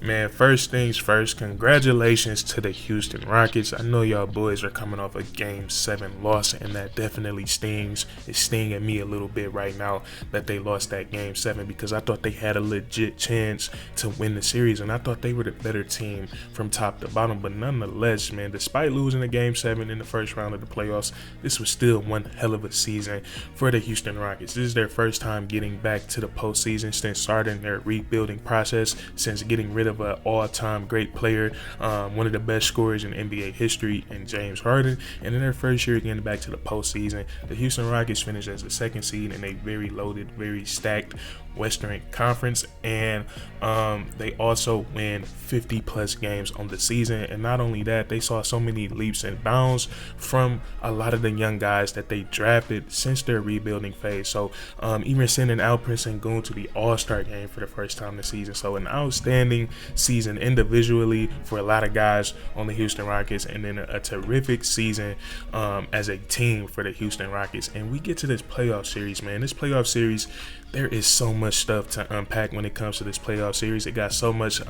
man, first things first, congratulations to the Houston Rockets. I know y'all boys are coming off a Game 7 loss, and that definitely stings. It's stinging me a little bit right now that they lost that Game 7 because I thought they had a legit chance to win the series, and I thought they were the better team from top to bottom. But nonetheless, man, despite losing the Game 7 in the first round of the playoffs, this was still one hell of a season for the Houston Rockets. This is their first time getting back to the postseason since starting their rebuilding process, since getting rid of an all-time great player, one of the best scorers in NBA history, in James Harden. And in their first year getting back to the postseason, the Houston Rockets finished as the second seed in a very loaded, very stacked Western Conference, and they also win 50 plus games on the season. And not only that, they saw so many leaps and bounds from a lot of the young guys that they drafted since their rebuilding phase. So even sending Alperen Sengun to the All-Star game for the first time this season. So an outstanding season individually for a lot of guys on the Houston Rockets, and then a terrific season as a team for the Houston Rockets. And we get to this playoff series, man. This playoff series, there is so much stuff to unpack when it comes to this playoff series. It got so much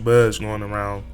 buzz going around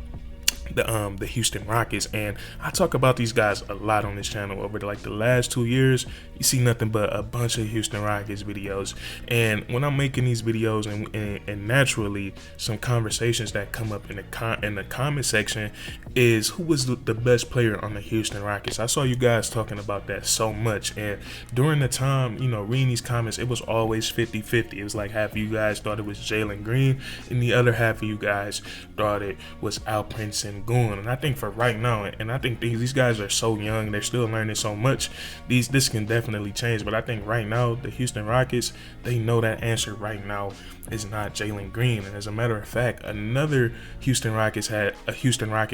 the Houston Rockets, and I talk about these guys a lot on this channel over the last 2 years. You see nothing but a bunch of Houston Rockets videos, and when I'm making these videos and naturally some conversations that come up in the comment section is who was the best player on the Houston Rockets. I saw you guys talking about that so much, and during the time, reading these comments, it was always 50-50. It was like half of you guys thought it was Jaylen Green, and the other half of you guys thought it was Alperen Sengun. And I think for right now, and I think these guys are so young, they're still learning so much, this can definitely change. But I think right now, the Houston Rockets, they know that answer right now is not Jaylen Green. And as a matter of fact, another Houston Rocket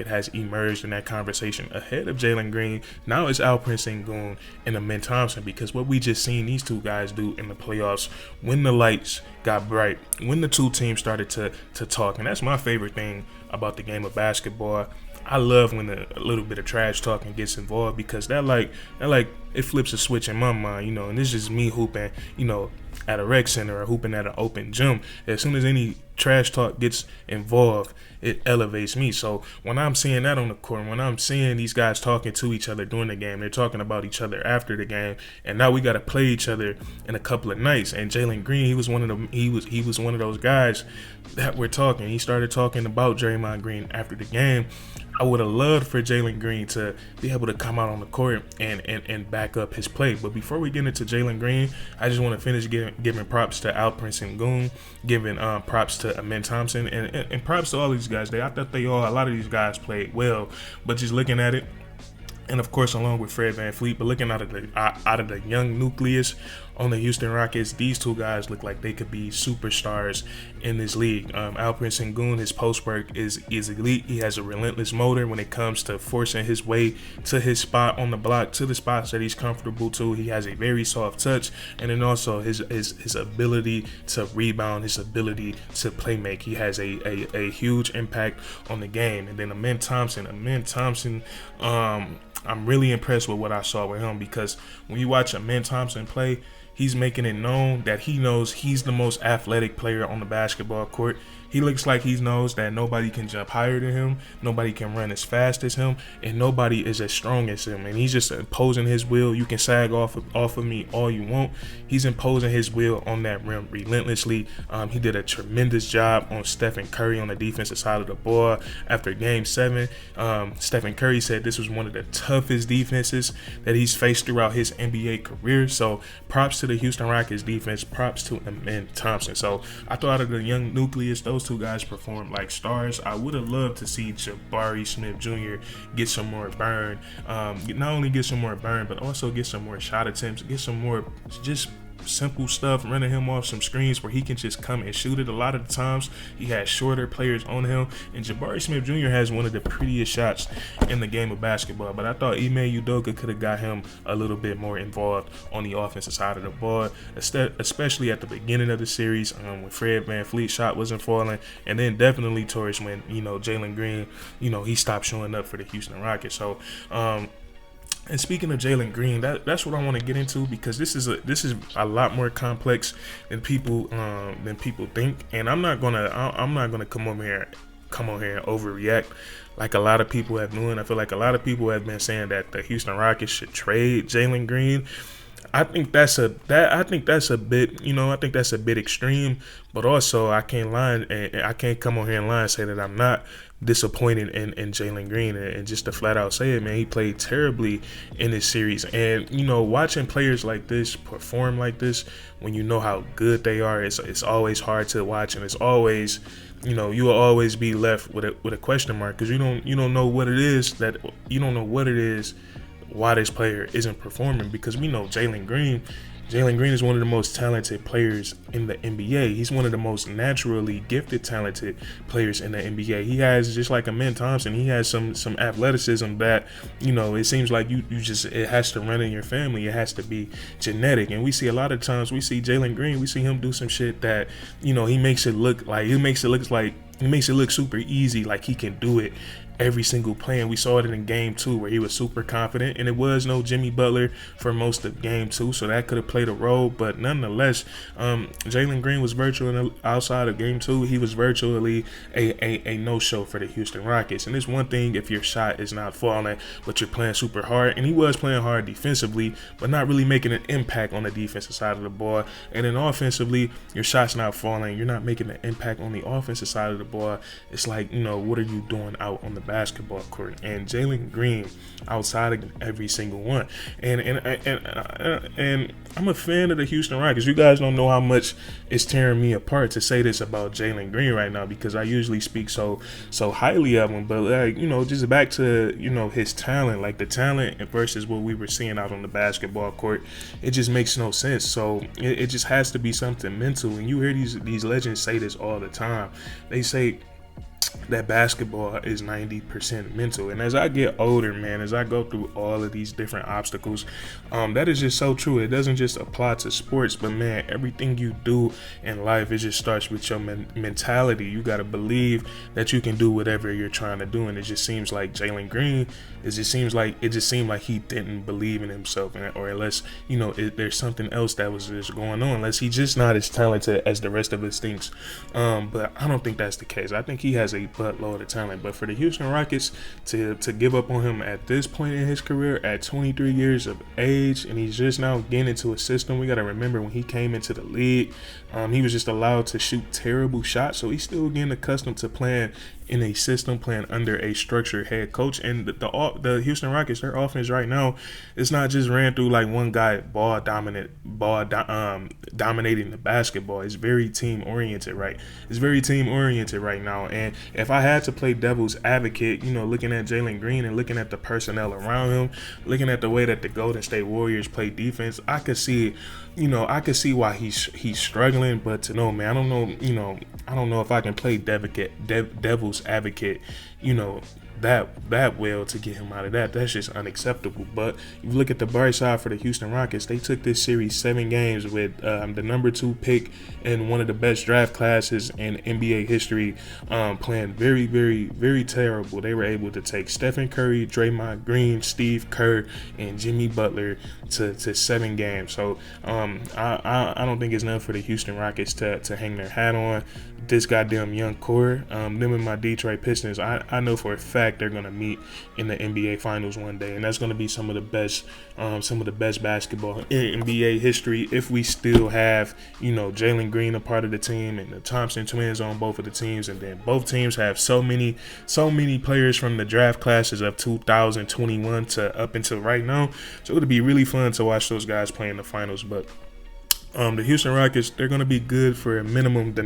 has emerged in that conversation ahead of Jaylen Green. Now it's Alperen Sengun and Amen Thompson, because what we just seen these two guys do in the playoffs when the lights got bright, when the two teams started to talk. And that's my favorite thing about the game of basketball. I love when a little bit of trash talking gets involved, because that it flips a switch in my mind, and this is me hooping, at a rec center or hooping at an open gym. As soon as any trash talk gets involved, it elevates me. So when I'm seeing that on the court, when I'm seeing these guys talking to each other during the game, they're talking about each other after the game, and now we got to play each other in a couple of nights. And Jaylen Green, he was one of those guys that we're talking. He started talking about Draymond Green after the game. I would have loved for Jaylen Green to be able to come out on the court and back up his play. But before we get into Jaylen Green, I just want to finish giving props to Alperen Sengun, giving props to Amen Thompson, and props to all these guys. I thought a lot of these guys played well, but just looking at it, and of course along with Fred VanVleet, but looking out of the young nucleus on the Houston Rockets, these two guys look like they could be superstars in this league. Alperen Sengun, his post work is elite. He has a relentless motor when it comes to forcing his way to his spot on the block, to the spots that he's comfortable to. He has a very soft touch, and then also his ability to rebound, his ability to play make. He has a huge impact on the game. And then Amen Thompson, I'm really impressed with what I saw with him, because when you watch Amen Thompson play, he's making it known that he knows he's the most athletic player on the basketball court. He looks like he knows that nobody can jump higher than him, nobody can run as fast as him, and nobody is as strong as him. And he's just imposing his will. You can sag off of me all you want. He's imposing his will on that rim relentlessly. He did a tremendous job on Stephen Curry on the defensive side of the ball. After Game 7, Stephen Curry said this was one of the toughest defenses that he's faced throughout his NBA career. So props to the Houston Rockets defense, props to Amen Thompson. So I thought out of the young nucleus, those two guys performed like stars. I would have loved to see Jabari Smith Jr. get some more burn. Not only get some more burn, but also get some more shot attempts, get some more just simple stuff, running him off some screens where he can just come and shoot it. A lot of the times he has shorter players on him, and Jabari Smith Jr. has one of the prettiest shots in the game of basketball. But I thought Ime Udoka could have got him a little bit more involved on the offensive side of the ball, especially at the beginning of the series when Fred VanVleet's shot wasn't falling, and then definitely towards when Jaylen Green he stopped showing up for the Houston Rockets. So And speaking of Jaylen Green, that's what I want to get into, because this is a lot more complex than people think. And I'm not gonna come on here and overreact like a lot of people have doing. I feel like a lot of people have been saying that the Houston Rockets should trade Jaylen Green. I think that's a bit, I think that's a bit extreme. But also, I can't lie, and I can't come on here and lie and say that I'm not disappointed in Jaylen Green, and just to flat out say it, man, he played terribly in this series. And watching players like this perform like this, when you know how good they are, it's always hard to watch, and it's always, you will always be left with a question mark, because you don't know what it is that you don't know what it is why this player isn't performing. Because we know Jaylen Green is one of the most talented players in the NBA. He's one of the most naturally gifted, talented players in the NBA. He has, just like Amen Thompson, he has some athleticism that, it seems like it has to run in your family. It has to be genetic. And we see a lot of times, we see Jaylen Green, we see him do some shit that, he makes it look super easy, like he can do it every single play. And we saw it in game 2 where he was super confident, and it was no Jimmy Butler for most of game 2, so that could have played a role. But nonetheless, Jaylen Green was virtually, outside of game 2, he was virtually a no-show for the Houston Rockets. And it's one thing if your shot is not falling, but you're playing super hard, and he was playing hard defensively, but not really making an impact on the defensive side of the ball. And then offensively, your shot's not falling, you're not making an impact on the offensive side of the ball. It's like, what are you doing out on the basketball court? And Jaylen Green, outside of every single one, and I'm a fan of the Houston Rockets. You guys don't know how much it's tearing me apart to say this about Jaylen Green right now, because I usually speak so highly of him. But like, just back to his talent, like the talent versus what we were seeing out on the basketball court, it just makes no sense. So it just has to be something mental. And you hear these legends say this all the time. They say that basketball is 90% mental. And as I get older, man, as I go through all of these different obstacles, that is just so true. It doesn't just apply to sports, but man, everything you do in life, it just starts with your mentality. You got to believe that you can do whatever you're trying to do. And it just seems like Jaylen Green, it just seemed like he didn't believe in himself, or unless there's something else that was just going on, unless he's just not as talented as the rest of us thinks. But I don't think that's the case. I think he has a buttload of talent. But for the Houston Rockets to give up on him at this point in his career, at 23 years of age, and he's just now getting into a system. We got to remember, when he came into the league, he was just allowed to shoot terrible shots. So he's still getting accustomed to playing in a system, playing under a structured head coach. And the Houston Rockets, their offense right now, it's not just ran through like one guy dominating the basketball. It's very team oriented, right? It's very team oriented right now. And if I had to play devil's advocate, looking at Jaylen Green and looking at the personnel around him, looking at the way that the Golden State Warriors play defense, I could see why he's struggling. But to know, man, I don't know if I can play devil's advocate, that well to get him out of that. That's just unacceptable. But you look at the bright side for the Houston Rockets, they took this series 7 games with the number 2 pick in one of the best draft classes in NBA history, playing very, very, very terrible. They were able to take Stephen Curry, Draymond Green, Steve Kerr, and Jimmy Butler to 7 games. So I don't think it's enough for the Houston Rockets to hang their hat on this goddamn young core. Them and my Detroit Pistons, I know for a fact they're gonna meet in the NBA Finals one day, and that's gonna be some of the best basketball in NBA history if we still have Jaylen Green a part of the team and the Thompson twins on both of the teams, and then both teams have so many players from the draft classes of 2021 to up until right now. So it'll be really fun to watch those guys play in the finals. But the Houston Rockets, they're going to be good for a minimum the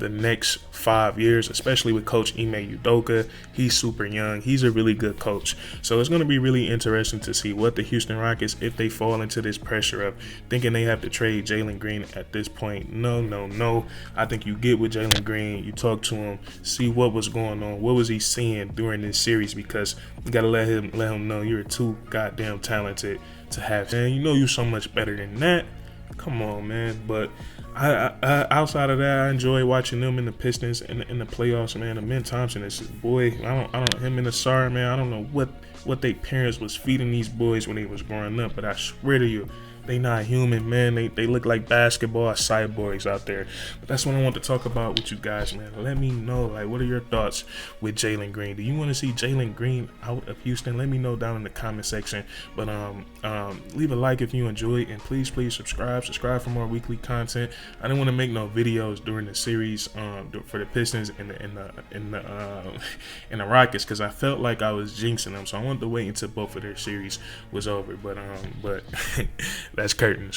next 5 years, especially with Coach Ime Udoka. He's super young. He's a really good coach. So it's going to be really interesting to see what the Houston Rockets, if they fall into this pressure of thinking they have to trade Jaylen Green at this point. No. I think you get with Jaylen Green, you talk to him, see what was going on, what was he seeing during this series, because you got to let him know you're too goddamn talented to have. And you're so much better than that. Come on, man. But Outside of that, I enjoy watching them in the Pistons in the playoffs, man. And Ben Thompson is boy. I don't him and the Sar, man. I don't know what they parents was feeding these boys when they was growing up, but I swear to you, they not human, man. They look like basketball cyborgs out there. But that's what I want to talk about with you guys, man. Let me know, like, what are your thoughts with Jaylen Green? Do you want to see Jaylen Green out of Houston? Let me know down in the comment section. But leave a like if you enjoyed, and please subscribe for more weekly content. I didn't want to make no videos during the series for the Pistons and the Rockets, because I felt like I was jinxing them. So I wanted to wait until both of their series was over. But that's curtains.